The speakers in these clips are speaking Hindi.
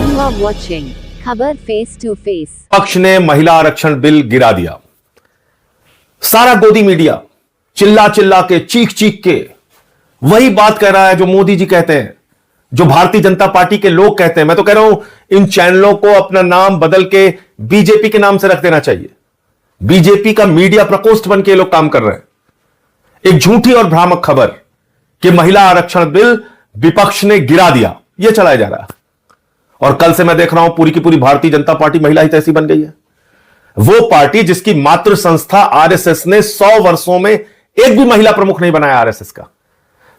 You are watching खबर फेस टू फेस। पक्ष ने महिला आरक्षण बिल गिरा दिया। सारा गोदी मीडिया चिल्ला चिल्ला के, चीख चीख के वही बात कह रहा है जो मोदी जी कहते हैं, जो भारतीय जनता पार्टी के लोग कहते हैं। मैं तो कह रहा हूं इन चैनलों को अपना नाम बदल के बीजेपी के नाम से रख देना चाहिए। बीजेपी का मीडिया प्रकोष्ठ बन के लोग काम कर रहे हैं। एक झूठी और भ्रामक खबर कि महिला आरक्षण बिल विपक्ष ने गिरा दिया, यह चलाया जा रहा है। और कल से मैं देख रहा हूं पूरी की पूरी भारतीय जनता पार्टी महिला हितैषी बन गई है। वो पार्टी जिसकी मातृ संस्था आरएसएस ने 100 वर्षों में एक भी महिला प्रमुख नहीं बनाया आरएसएस का।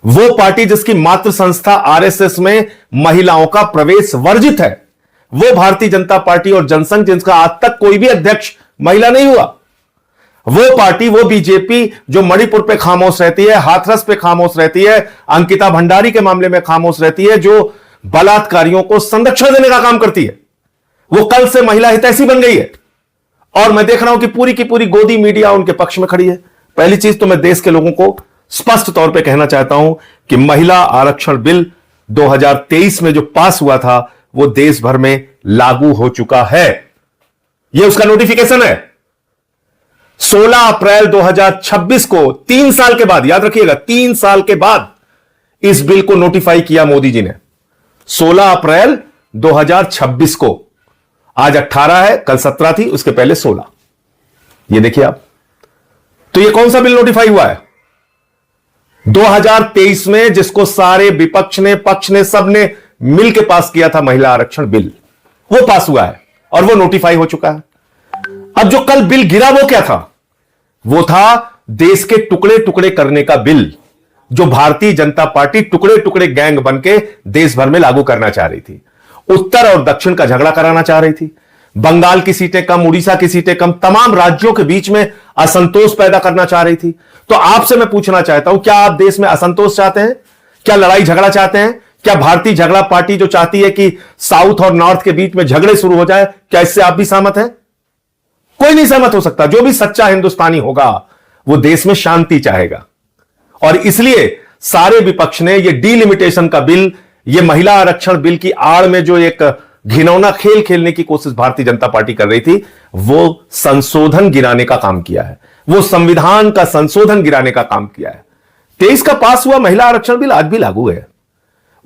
वो पार्टी जिसकी मातृ संस्था आरएसएस में महिलाओं का प्रवेश वर्जित है। वो भारतीय जनता पार्टी और जनसंघ जिसका आज तक कोई भी अध्यक्ष महिला नहीं हुआ। वो पार्टी, वो बीजेपी जो मणिपुर पे खामोश रहती है, हाथरस पे खामोश रहती है, अंकिता भंडारी के मामले में खामोश रहती है, जो बलात्कारियों को संरक्षण देने का काम करती है, वो कल से महिला हितैषी बन गई है। और मैं देख रहा हूं कि पूरी की पूरी गोदी मीडिया उनके पक्ष में खड़ी है। पहली चीज तो मैं देश के लोगों को स्पष्ट तौर पे कहना चाहता हूं कि महिला आरक्षण बिल 2023 में जो पास हुआ था वो देश भर में लागू हो चुका है। यह उसका नोटिफिकेशन है। 16 अप्रैल 2026 को, 3 साल के बाद, याद रखिएगा 3 साल के बाद इस बिल को नोटिफाई किया मोदी जी ने। 16 अप्रैल 2026 को, आज 18 है, कल 17 थी, उसके पहले 16। ये देखिए आप, तो ये कौन सा बिल नोटिफाई हुआ है? 2023 में जिसको सारे विपक्ष ने, पक्ष ने, सब ने मिलकर पास किया था, महिला आरक्षण बिल, वो पास हुआ है और वो नोटिफाई हो चुका है। अब जो कल बिल गिरा वो क्या था? वो था देश के टुकड़े टुकड़े करने का बिल, जो भारतीय जनता पार्टी टुकड़े टुकड़े गैंग बनके देश भर में लागू करना चाह रही थी। उत्तर और दक्षिण का झगड़ा कराना चाह रही थी। बंगाल की सीटें कम, उड़ीसा की सीटें कम, तमाम राज्यों के बीच में असंतोष पैदा करना चाह रही थी। तो आपसे मैं पूछना चाहता हूं, क्या आप देश में असंतोष चाहते हैं? क्या लड़ाई झगड़ा चाहते हैं? क्या भारतीय झगड़ा पार्टी जो चाहती है कि साउथ और नॉर्थ के बीच में झगड़े शुरू हो जाए, क्या इससे आप भी सहमत हैं? कोई नहीं सहमत हो सकता। जो भी सच्चा हिंदुस्तानी होगा वो देश में शांति चाहेगा। और इसलिए सारे विपक्ष ने ये डीलिमिटेशन का बिल, ये महिला आरक्षण बिल की आड़ में जो एक घिनौना खेल खेलने की कोशिश भारतीय जनता पार्टी कर रही थी, वो संशोधन गिराने का काम किया है। वो संविधान का संशोधन गिराने का काम किया है। 23 का पास हुआ महिला आरक्षण बिल आज भी लागू है,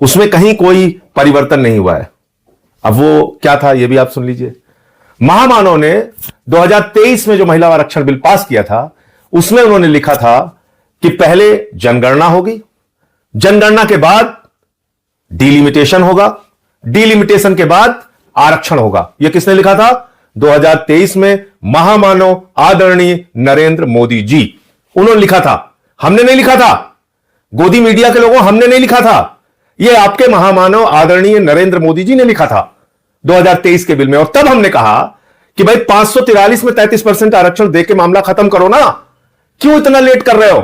उसमें कहीं कोई परिवर्तन नहीं हुआ है। अब वो क्या था ये भी आप सुन लीजिए। महामानव ने 2023 में जो महिला आरक्षण बिल पास किया था, उसमें उन्होंने लिखा था कि पहले जनगणना होगी, जनगणना के बाद डिलिमिटेशन होगा, डिलिमिटेशन के बाद आरक्षण होगा। यह किसने लिखा था? 2023 में महामानव आदरणीय नरेंद्र मोदी जी, उन्होंने लिखा था, हमने नहीं लिखा था। गोदी मीडिया के लोगों, हमने नहीं लिखा था, यह आपके महामानव आदरणीय नरेंद्र मोदी जी ने लिखा था 2023 के बिल में। और तब हमने कहा कि भाई 543 में 33% आरक्षण देके मामला खत्म करो ना, क्यों इतना लेट कर रहे हो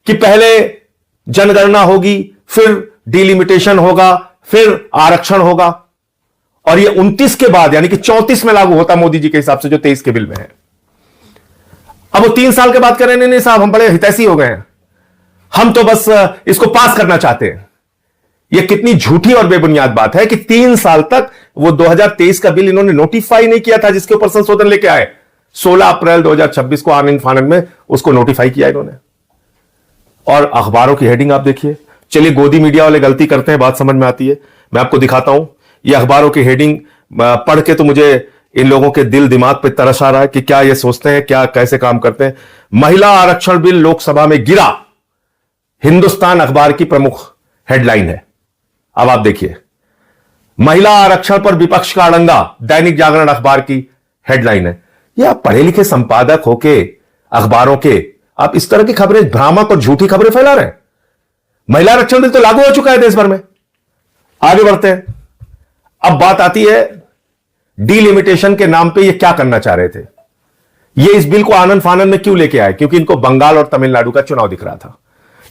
कि पहले जनगणना होगी, फिर डिलिमिटेशन होगा, फिर आरक्षण होगा, और ये 29 के बाद यानी कि 34 में लागू होता मोदी जी के हिसाब से, जो 23 के बिल में है। अब वो 3 साल के बाद कह रहे नहीं नहीं साहब, हम बड़े हितैषी हो गए हैं, हम तो बस इसको पास करना चाहते हैं। यह कितनी झूठी और बेबुनियाद बात है कि 3 साल तक वो 2023 का बिल इन्होंने नोटिफाई नहीं किया था, जिसके ऊपर संशोधन लेके आए। 16 अप्रैल 2026 को आनंद फानंद में उसको नोटिफाई किया इन्होंने। और अखबारों की हेडिंग आप देखिए। चलिए, गोदी मीडिया वाले गलती करते हैं, बात समझ में आती है, मैं आपको दिखाता हूं। ये अखबारों की हेडिंग पढ़ के तो मुझे इन लोगों के दिल दिमाग पे तरस आ रहा है कि क्या ये सोचते हैं, क्या कैसे काम करते हैं। महिला आरक्षण बिल लोकसभा में गिरा, हिंदुस्तान अखबार की प्रमुख हेडलाइन है। अब आप देखिए, महिला आरक्षण पर विपक्ष का अड़ंगा, दैनिक जागरण अखबार की हेडलाइन है। ये आप पढ़े लिखे संपादक होके अखबारों के, आप इस तरह की खबरें, भ्रामक और झूठी खबरें फैला रहे हैं। महिला आरक्षण बिल तो लागू हो चुका है देश भर में। आगे बढ़ते हैं। अब बात आती है डीलिमिटेशन के नाम पे ये क्या करना चाह रहे थे। ये इस बिल को आनंद फानंद में क्यों लेके आए? क्योंकि इनको बंगाल और तमिलनाडु का चुनाव दिख रहा था।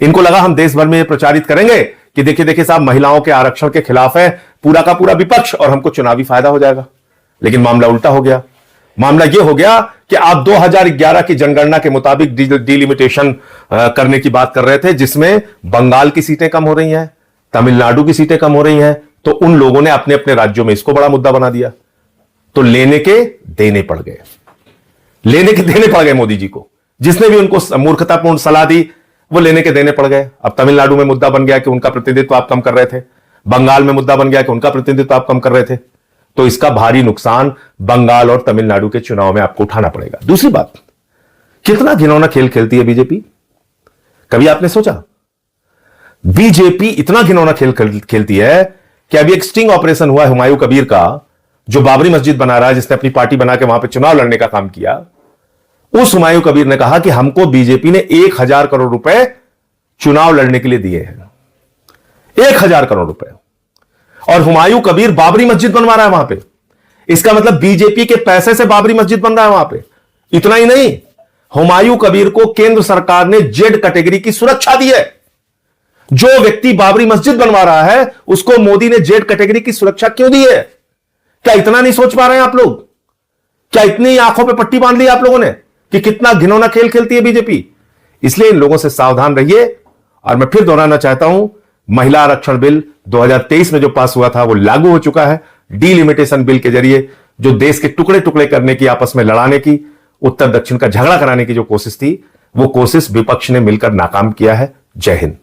इनको लगा हम देश भर में ये प्रचारित करेंगे कि देखिए देखिए साहब, महिलाओं के आरक्षण के खिलाफ है पूरा का पूरा विपक्ष और हमको चुनावी फायदा हो जाएगा। लेकिन मामला उल्टा हो गया। मामला यह हो गया कि आप 2011 की जनगणना के मुताबिक डिलिमिटेशन करने की बात कर रहे थे, जिसमें बंगाल की सीटें कम हो रही हैं, तमिलनाडु की सीटें कम हो रही हैं, तो उन लोगों ने अपने अपने राज्यों में इसको बड़ा मुद्दा बना दिया, तो लेने के देने पड़ गए, लेने के देने पड़ गए मोदी जी को। जिसने भी उनको मूर्खतापूर्ण सलाह दी वो लेने के देने पड़ गए। अब तमिलनाडु में मुद्दा बन गया कि उनका प्रतिनिधित्व आप कम कर रहे थे, बंगाल में मुद्दा बन गया कि उनका प्रतिनिधित्व आप कम कर रहे थे, तो इसका भारी नुकसान बंगाल और तमिलनाडु के चुनाव में आपको उठाना पड़ेगा। दूसरी बात, कितना घिनौना खेल खेलती है बीजेपी। कभी आपने सोचा बीजेपी इतना घिनौना खेल खेलती है कि अभी एक स्टिंग ऑपरेशन हुआ है हुमायूं कबीर का, जो बाबरी मस्जिद बना रहा है, जिसने अपनी पार्टी बना के वहां पे चुनाव लड़ने का काम किया। उस हुमायूं कबीर ने कहा कि हमको बीजेपी ने 1000 करोड़ रुपए चुनाव लड़ने के लिए दिए हैं, 1000 करोड़ रुपए, और हुमायूं कबीर बाबरी मस्जिद बनवा रहा है वहां पे। इसका मतलब बीजेपी के पैसे से बाबरी मस्जिद बन रहा है वहां पे। इतना ही नहीं, हुमायूं कबीर को केंद्र सरकार ने जेड कैटेगरी की सुरक्षा दी है। जो व्यक्ति बाबरी मस्जिद बनवा रहा है उसको मोदी ने जेड कैटेगरी की सुरक्षा क्यों दी है? क्या इतना नहीं सोच पा रहे हैं आप लोग? क्या इतनी आंखों पे पट्टी बांध ली आप लोगों ने कि कितना घिनौना खेल खेलती है बीजेपी? इसलिए इन लोगों से सावधान रहिए। और मैं फिर दोहराना चाहता हूं, महिला आरक्षण बिल 2023 में जो पास हुआ था वो लागू हो चुका है। डीलिमिटेशन बिल के जरिए जो देश के टुकड़े टुकड़े करने की, आपस में लड़ाने की, उत्तर दक्षिण का झगड़ा कराने की जो कोशिश थी, वो कोशिश विपक्ष ने मिलकर नाकाम किया है। जय हिंद।